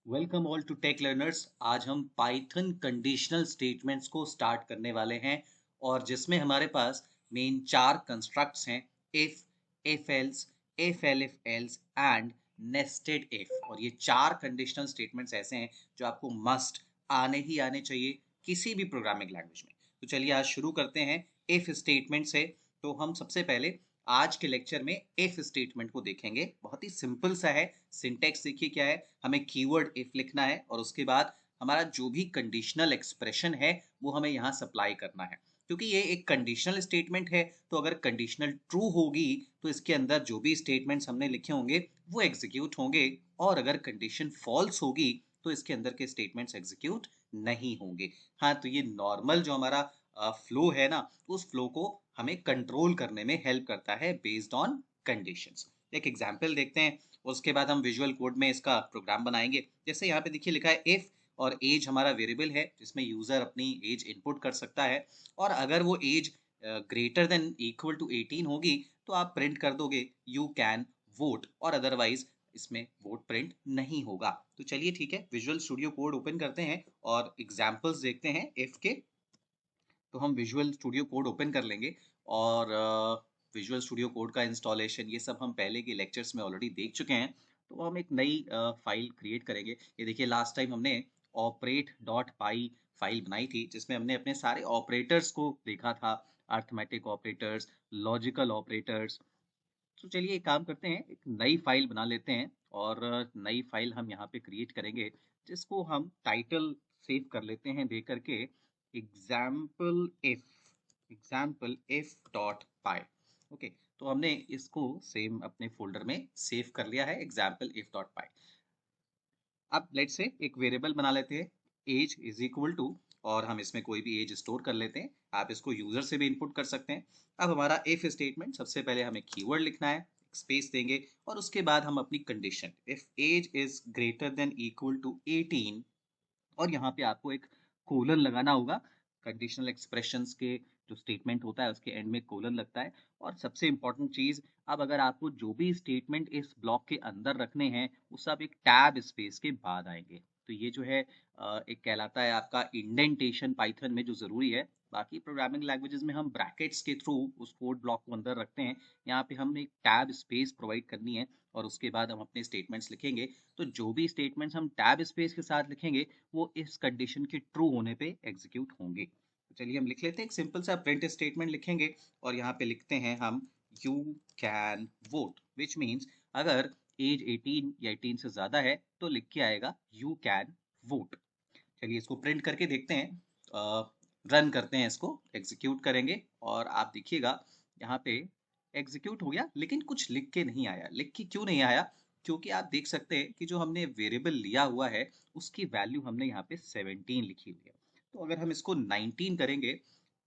Welcome all to tech learners. आज हम Python conditional statements को स्टार्ट करने वाले हैं और जिसमें हमारे पास मेन चार कंस्ट्रक्ट्स हैं। If else, if elif else and nested if. और ये चार कंडीशनल स्टेटमेंट्स ऐसे हैं जो आपको मस्ट आने ही आने चाहिए किसी भी प्रोग्रामिंग लैंग्वेज में। तो चलिए आज शुरू करते हैं इफ स्टेटमेंट से। तो हम सबसे पहले आज के लेक्चर में इफ स्टेटमेंट को देखेंगे। बहुत ही सिंपल सा है। सिंटेक्स देखिए क्या है, हमें कीवर्ड इफ लिखना है और उसके बाद हमारा जो भी कंडीशनल एक्सप्रेशन है वो हमें यहाँ सप्लाई करना है। क्योंकि ये एक कंडीशनल स्टेटमेंट है तो अगर कंडीशनल ट्रू होगी तो इसके अंदर जो भी स्टेटमेंट्स हमने लिखे होंगे वो एग्जीक्यूट होंगे, और अगर कंडीशन फॉल्स होगी तो इसके अंदर के स्टेटमेंट्स एग्जीक्यूट नहीं होंगे। हाँ, तो ये नॉर्मल जो हमारा फ्लो है ना, उस फ्लो को हमें कंट्रोल करने में हेल्प करता है बेस्ड ऑन कंडीशंस। एक एग्जांपल देखते हैं, उसके बाद हम विजुअल कोड में इसका प्रोग्राम बनाएंगे। जैसे यहाँ पे देखिए लिखा है इफ, और एज हमारा वेरिएबल है जिसमें यूजर अपनी एज इनपुट कर सकता है, और अगर वो age greater than equal to 18 होगी तो आप प्रिंट कर दोगे यू कैन वोट, और अदरवाइज इसमें वोट प्रिंट नहीं होगा। तो चलिए ठीक है, विजुअल स्टूडियो कोड ओपन करते हैं और एग्जांपल्स देखते हैं इफ के। तो हम विजुअल स्टूडियो कोड ओपन कर लेंगे और विजुअल स्टूडियो कोड का इंस्टॉलेशन ये सब हम पहले के लेक्चर्स में ऑलरेडी देख चुके हैं। तो हम एक नई फाइल क्रिएट करेंगे। ये देखिए लास्ट टाइम हमने ऑपरेट डॉट पाई फाइल बनाई थी जिसमें हमने अपने सारे ऑपरेटर्स को देखा था, अर्थमेटिक ऑपरेटर्स, लॉजिकल ऑपरेटर्स। तो चलिए एक काम करते हैं, एक नई फाइल बना लेते हैं और नई फाइल हम यहाँ पे क्रिएट करेंगे जिसको हम टाइटल सेव कर लेते हैं दे करके example if, example if dot pi. Okay, तो हमने इसको सेम अपने फोल्डर में सेव कर लिया है, एग्जाम्पल इफ डॉट पाई। अब लेट से एक वेरिएबल बना लेते हैं, एज इज इक्वल टू, और हम इसमें कोई भी एज स्टोर कर लेते हैं। आप इसको यूजर से भी इनपुट कर सकते हैं। अब हमारा इफ स्टेटमेंट, सबसे पहले हमें कीवर्ड लिखना है, स्पेस देंगे और उसके बाद हम अपनी condition if age is greater than equal to 18, और यहाँ पे आपको एक कोलन लगाना होगा। कंडीशनल एक्सप्रेशंस के जो स्टेटमेंट होता है उसके एंड में कोलन लगता है। और सबसे इंपॉर्टेंट चीज, अब अगर आपको जो भी स्टेटमेंट इस ब्लॉक के अंदर रखने हैं वो सब एक टैब स्पेस के बाद आएंगे। तो ये जो है एक कहलाता है आपका इंडेंटेशन पाइथन में जो जरूरी है। बाकी प्रोग्रामिंग लैंग्वेजेस में हम ब्रैकेट्स के थ्रू उस कोड ब्लॉक को अंदर रखते हैं। यहाँ पे हम एक टैब स्पेस प्रोवाइड करनी है और उसके बाद हम अपने स्टेटमेंट्स लिखेंगे। तो जो भी स्टेटमेंट्स हम टैब स्पेस के साथ लिखेंगे वो इस कंडीशन के ट्रू होने पे एग्जीक्यूट होंगे। तो चलिए हम लिख लेते हैं, एक सिंपल सा प्रिंट स्टेटमेंट लिखेंगे और यहाँ पे लिखते हैं हम you can vote, which means अगर एज 18 या 18 से ज्यादा है तो लिख के आएगा यू कैन वोट। चलिए इसको प्रिंट करके देखते हैं, रन करते हैं, इसको एग्जीक्यूट करेंगे और आप देखिएगा यहाँ पे एग्जीक्यूट हो गया, लेकिन कुछ लिख के नहीं आया। लिख के क्यों नहीं आया? क्योंकि आप देख सकते हैं कि जो हमने वेरिएबल लिया हुआ है उसकी वैल्यू हमने यहाँ पे 17 लिखी हुई है। तो अगर हम इसको 19 करेंगे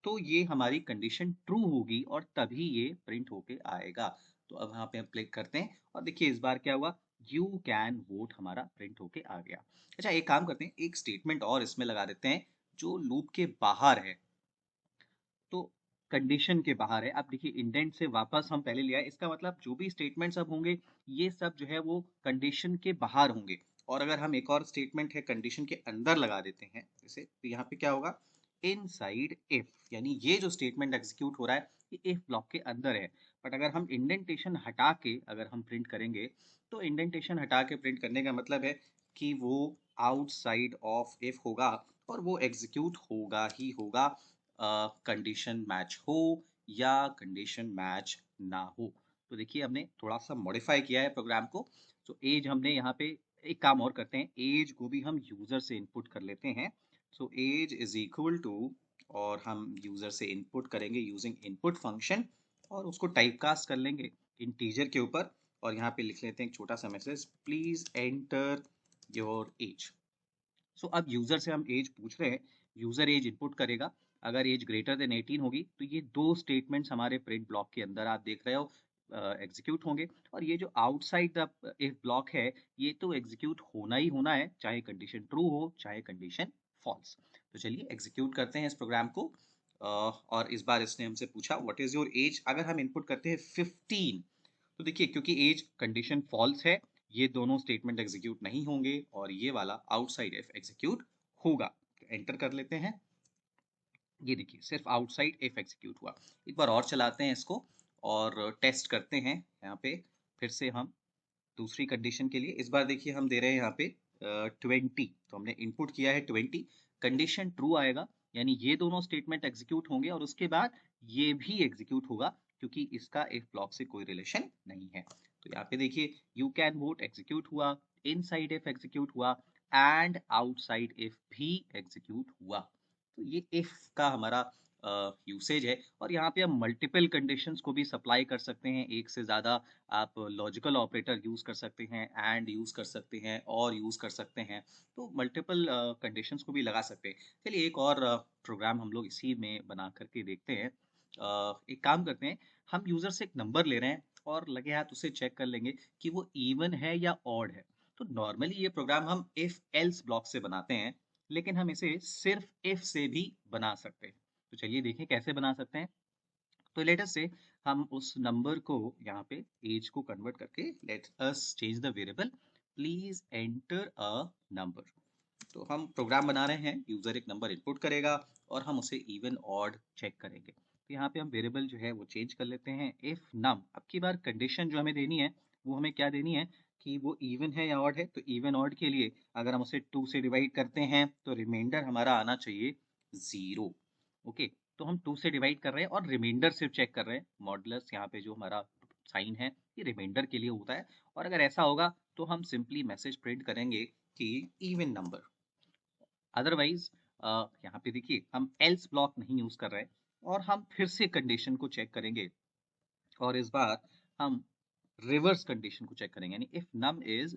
तो ये हमारी कंडीशन ट्रू होगी और तभी ये प्रिंट होके आएगा। तो अब यहाँ पे हम क्लिक करते हैं और देखिए इस बार क्या हुआ, यू कैन वोट हमारा प्रिंट होके आ गया। अच्छा एक काम करते हैं, एक स्टेटमेंट और इसमें लगा देते हैं जो लूप के बाहर है। तो कंडीशन के बाहर है। अब देखिए इंडेंट से वापस हम पहले लिया है, इसका मतलब जो भी स्टेटमेंट्स अब होंगे ये सब जो है वो कंडीशन के बाहर होंगे। और अगर हम एक और स्टेटमेंट है कंडीशन के अंदर लगा देते हैं जैसे, तो यहाँ पे क्या होगा, इनसाइड इफ, यानी ये जो स्टेटमेंट एग्जीक्यूट हो रहा है ये इफ ब्लॉक के अंदर है। बट अगर हम इंडेंटेशन हटा के अगर हम प्रिंट करेंगे तो इंडेंटेशन हटा के प्रिंट करने का मतलब है कि वो आउटसाइड ऑफ इफ होगा और वो एग्जीक्यूट होगा ही होगा, कंडीशन मैच हो या कंडीशन मैच ना हो। तो देखिए हमने थोड़ा सा मॉडिफाई किया है प्रोग्राम को। तो एज हमने यहाँ पे, एक काम और करते हैं, एज को भी हम यूजर से इनपुट कर लेते हैं। So age is equal to, और हम यूजर से इनपुट करेंगे यूजिंग इनपुट फंक्शन, और उसको टाइपकास्ट कर लेंगे इंटीजर के ऊपर। और यहाँ पे लिख लेते हैं एक छोटा सा message, please enter your age. So अब यूजर से हम एज पूछ रहे हैं, यूजर एज इनपुट करेगा। अगर एज ग्रेटर देन 18 होगी तो ये दो स्टेटमेंट्स हमारे प्रिंट ब्लॉक के अंदर आप देख रहे हो एग्जीक्यूट होंगे। और ये जो आउटसाइड द इफ ब्लॉक है ये तो एग्जीक्यूट होना ही होना है, चाहे कंडीशन ट्रू हो चाहे कंडीशन फॉल्स। तो चलिए एग्जीक्यूट करते हैं इस प्रोग्राम को। और इस बार इसने हमसे पूछा व्हाट इज योर एज। अगर हम इनपुट करते हैं 15, तो देखिए क्योंकि एज कंडीशन फॉल्स है ये दोनों स्टेटमेंट एग्जीक्यूट नहीं होंगे और ये वाला आउटसाइड इफ एग्जीक्यूट होगा। एंटर कर लेते हैं। ये देखिए सिर्फ आउटसाइड इफ एग्जीक्यूट हुआ। एक बार और चलाते हैं इसको और टेस्ट करते हैं। यहाँ पे फिर से हम दूसरी कंडीशन के लिए इस बार देखिए हम दे रहे हैं यहाँ पे 20, तो हमने इनपुट किया है 20। कंडीशन ट्रू आएगा यानी ये दोनों स्टेटमेंट एग्जीक्यूट होंगे और उसके बाद ये भी एग्जीक्यूट होगा क्योंकि इसका इफ ब्लॉक से कोई रिलेशन नहीं है। तो यहाँ पे देखिए यू कैन वोट एग्जीक्यूट हुआ, इनसाइड इफ एग्जीक्यूट हुआ एंड आउटसाइड इफ भी एग्जीक्यूट हुआ। तो ये इफ का हमारा यूसेज है और यहाँ पे हम मल्टीपल कंडीशंस को भी सप्लाई कर सकते हैं। एक से ज़्यादा आप लॉजिकल ऑपरेटर यूज़ कर सकते हैं, एंड यूज़ कर सकते हैं और यूज़ कर सकते हैं। तो मल्टीपल कंडीशंस को भी लगा सकते हैं। चलिए एक और प्रोग्राम हम लोग इसी में बना करके देखते हैं। एक काम करते हैं, हम यूज़र से एक नंबर ले रहे हैं और लगे हाथ उसे चेक कर लेंगे कि वो इवन है या ऑड है। तो नॉर्मली ये प्रोग्राम हम इफ एल्स ब्लॉक से बनाते हैं, लेकिन हम इसे सिर्फ इफ से भी बना सकते हैं। तो चलिए देखें कैसे बना सकते हैं। तो लेट अस से हम उस नंबर को यहाँ पे एज को कन्वर्ट करके let us change the variable please enter a number. तो हम प्रोग्राम बना रहे हैं, यूजर एक नंबर इनपुट करेगा और हम उसे इवन ऑड चेक करेंगे। तो यहाँ पे हम वेरिएबल जो है वो चेंज कर लेते हैं इफ नम। अब की बार कंडीशन जो हमें देनी है वो हमें क्या देनी है कि वो इवन है या ऑड है। तो इवन ऑड के लिए अगर हम उसे 2 से डिवाइड करते हैं तो रिमाइंडर हमारा आना चाहिए 0। ओके, तो हम 2 से डिवाइड कर रहे हैं और रिमाइंडर सिर्फ चेक कर रहे हैं। मॉडुलस यहाँ पे जो हमारा साइन है ये रिमाइंडर के लिए होता है और अगर ऐसा होगा तो हम सिंपली मैसेज प्रिंट करेंगे कि इवन नंबर। अदरवाइज यहाँ पे देखिए हम एल्स ब्लॉक नहीं यूज कर रहे हैं और हम फिर से कंडीशन को चेक करेंगे और इस बार हम रिवर्स कंडीशन को चेक करेंगे यानी if num is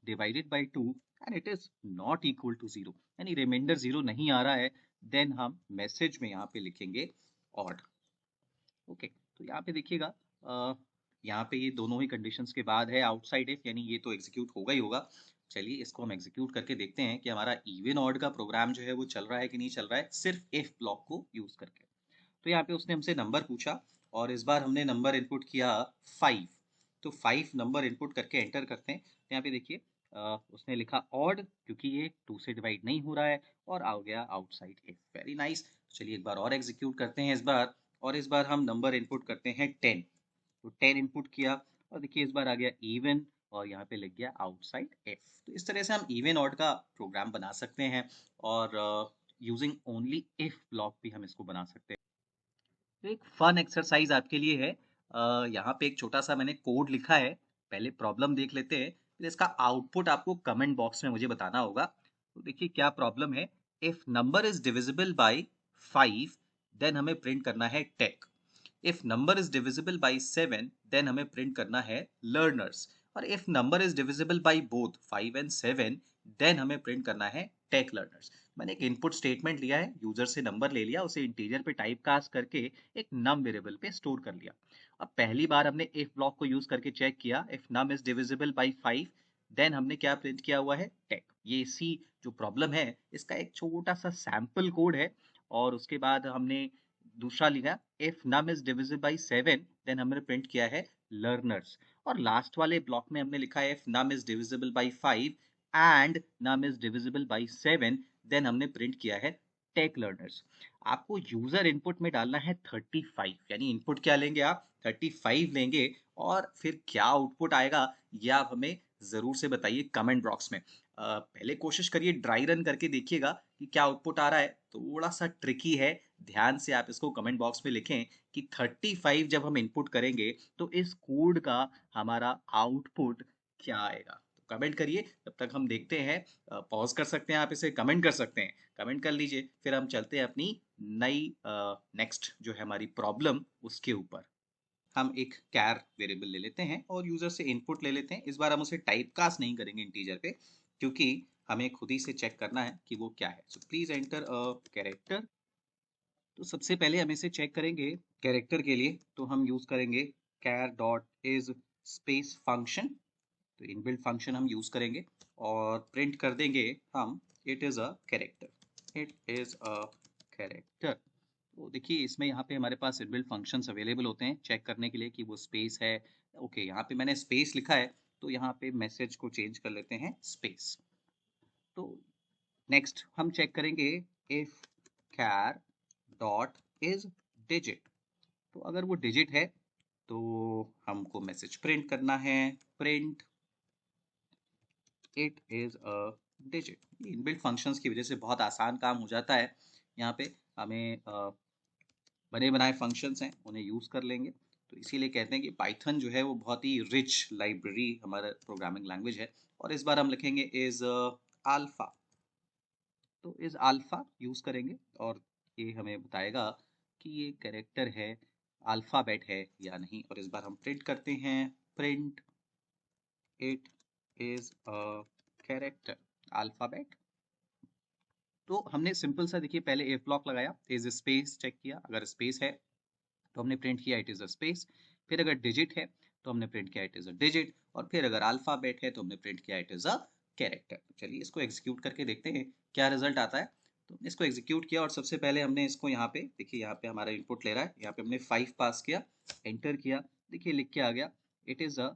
divided by 2 and it is not equal to 0 यानी रिमाइंडर 0 नहीं आ रहा है, देन हम मैसेज में यहाँ पे लिखेंगे ऑड। ओके, तो यहाँ पे देखिएगा यहाँ पे ये दोनों ही कंडीशंस के बाद है आउटसाइड इफ यानी ये तो एग्जीक्यूट होगा ही होगा। चलिए इसको हम एग्जीक्यूट करके देखते हैं कि हमारा इवन ऑड का प्रोग्राम जो है वो चल रहा है कि नहीं चल रहा है सिर्फ इफ ब्लॉक को यूज करके। तो यहाँ पे उसने हमसे नंबर पूछा और इस बार हमने नंबर इनपुट किया 5। तो 5 नंबर इनपुट करके एंटर करते हैं। तो यहाँ पे देखिए उसने लिखा ऑड क्योंकि ये 2 से डिवाइड नहीं हो रहा है और आ गया आउटसाइड इफ। Very nice. चलिए एक बार और एग्जीक्यूट करते हैं इस बार और इस बार हम नंबर इनपुट करते हैं 10। तो 10 इनपुट किया और देखिए इस बार आ गया इवन और यहाँ पे लग गया आउटसाइड इफ। तो इस तरह से हम इवन ऑड का प्रोग्राम बना सकते हैं और यूजिंग ओनली इफ ब्लॉक भी हम इसको बना सकते हैं। तो एक फन एक्सरसाइज आपके लिए है। यहाँ पे एक छोटा सा मैंने कोड लिखा है, पहले प्रॉब्लम देख लेते हैं फिर इसका आउटपुट आपको कमेंट बॉक्स में मुझे बताना होगा। तो देखिए क्या प्रॉब्लम है। If number is divisible by 5 then हमें प्रिंट करना है tech. If number is divisible by 7 then हमें प्रिंट करना है लर्नर्स। और if number is divisible by both 5 and 7 then हमें प्रिंट करना है टेक लर्नर्स। मैंने एक इनपुट स्टेटमेंट लिया है, यूजर से नंबर ले लिया, उसे इंटीजर पे टाइप कास्ट करके एक नम वेरिएबल पे स्टोर कर लिया। अब पहली बार हमने इफ ब्लॉक को यूज करके चेक किया if num is divisible by 5 then हमने क्या प्रिंट किया हुआ है टेक। ये इसी जो प्रॉब्लम है इसका एक छोटा सा सैंपल कोड है। और उसके बाद हमने दूसरा लिखा if num is divisible by 7 then हमने प्रिंट किया है लर्नर्स। और लास्ट वाले ब्लॉक में हमने लिखा है if num is divisible by 5 and num is divisible by 7 then हमने प्रिंट किया है टेक लर्नर्स। आपको यूजर इनपुट में डालना है 35 यानी इनपुट क्या लेंगे आप 35 लेंगे और फिर क्या आउटपुट आएगा ये आप हमें जरूर से बताइए कमेंट बॉक्स में। पहले कोशिश करिए ड्राई रन करके देखिएगा कि क्या आउटपुट आ रहा है, थोड़ा सा ट्रिकी है। ध्यान से आप इसको कमेंट बॉक्स में लिखें कि 35 जब हम इनपुट करेंगे तो इस कोड का हमारा आउटपुट क्या आएगा। तो कमेंट करिए, तब तक हम देखते हैं। पॉज कर सकते हैं, आप इसे कमेंट कर सकते हैं, कमेंट कर लीजिए फिर हम चलते हैं अपनी नई नेक्स्ट जो है हमारी प्रॉब्लम उसके ऊपर। हम एक कैर वेरिएबल ले लेते हैं और यूजर से इनपुट ले लेते हैं। इस बार हम उसे टाइप कास्ट नहीं करेंगे इंटीजर पे क्योंकि हमें खुद ही से चेक करना है कि वो क्या है। So please enter a character. तो सबसे पहले हम इसे चेक करेंगे कैरेक्टर के लिए, तो हम यूज करेंगे कैर डॉट इज स्पेस फंक्शन। तो इनबिल्ट फंक्शन हम यूज करेंगे और प्रिंट कर देंगे हम it is a character, it is a character. तो देखिए इसमें यहाँ पे हमारे पास इनबिल्ट फंक्शंस अवेलेबल होते हैं चेक करने के लिए कि वो स्पेस है। ओके, यहाँ पे मैंने स्पेस लिखा है तो यहाँ पे मैसेज को चेंज कर लेते हैं स्पेस। तो नेक्स्ट हम चेक करेंगे if char dot is digit. तो अगर वो डिजिट है तो हमको मैसेज प्रिंट करना है, print it is a digit. Inbuilt functions की वजह से बहुत आसान काम हो जाता है। यहाँ पे हमें बने बनाए फंक्शंस हैं उन्हें यूज कर लेंगे। तो इसीलिए कहते हैं कि पाइथन जो है वो बहुत ही रिच लाइब्रेरी हमारा प्रोग्रामिंग लैंग्वेज है। और इस बार हम लिखेंगे इज अल्फा। तो इज अल्फा यूज करेंगे और ये हमें बताएगा कि ये कैरेक्टर है, अल्फाबेट है या नहीं। और इस बार हम प्रिंट करते हैं, print it is a character, alphabet. तो हमने सिंपल सा देखिए पहले इफ ब्लॉक लगाया, इज स्पेस चेक किया, अगर स्पेस है तो हमने प्रिंट किया इट इज अ स्पेस। फिर अगर डिजिट है तो हमने प्रिंट किया इट इज अ डिजिट। और फिर अगर अल्फाबेट है तो हमने प्रिंट किया इट इज अ कैरेक्टर। चलिए इसको एग्जीक्यूट करके देखते हैं क्या रिजल्ट आता है। तो हमने इसको एग्जीक्यूट किया और सबसे पहले हमने इसको यहाँ पे देखिए, यहाँ पे हमारा इनपुट ले रहा है, यहाँ पे हमने 5 पास किया, एंटर किया, देखिए लिख के आ गया इट इज अ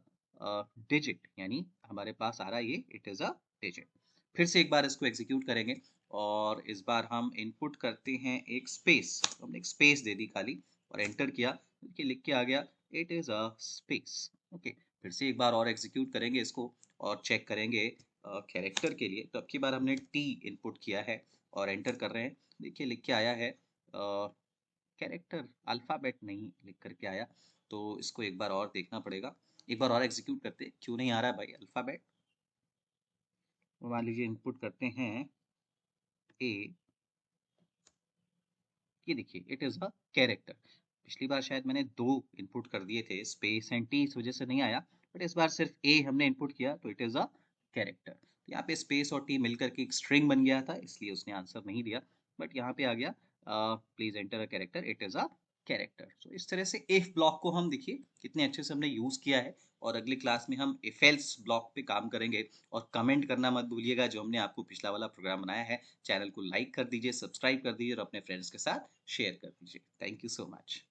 डिजिट, यानी हमारे पास आ रहा है ये इट इज अ डिजिट। फिर से एक बार इसको एग्जीक्यूट करेंगे और इस बार हम इनपुट करते हैं एक स्पेस। तो हमने एक स्पेस दे दी खाली और एंटर किया, देखिए लिख के आ गया it is a space. Okay, फिर से एक बार और एग्जीक्यूट करेंगे इसको और चेक करेंगे कैरेक्टर के लिए। तो अब की बार हमने टी इनपुट किया है और एंटर कर रहे हैं, देखिए लिख के आया है कैरेक्टर, अल्फाबेट नहीं लिख करके आया। तो इसको एक बार और देखना पड़ेगा, एक बार और एग्जीक्यूट करते, क्यों नहीं आ रहा है भाई अल्फाबेट। मान लीजिए इनपुट करते हैं ए, ये देखिए इट इज अ कैरेक्टर। पिछली बार शायद मैंने 2 इनपुट कर दिए थे, स्पेस एंड टी, इस वजह से नहीं आया। बट इस बार सिर्फ ए हमने इनपुट किया तो इट इज अ कैरेक्टर। तो यहाँ पे स्पेस और टी मिलकर के एक स्ट्रिंग बन गया था, इसलिए उसने आंसर नहीं दिया। बट यहाँ पे आ गया please enter a character, it is a character. तो इस तरह से इफ ब्लॉक को हम देखिए कितने अच्छे से हमने यूज किया है। और अगली क्लास में हम इफ एल्स ब्लॉक पे काम करेंगे। और कमेंट करना मत भूलिएगा जो हमने आपको पिछला वाला प्रोग्राम बनाया है। चैनल को लाइक कर दीजिए, सब्सक्राइब कर दीजिए और अपने फ्रेंड्स के साथ शेयर कर दीजिए। Thank you so much.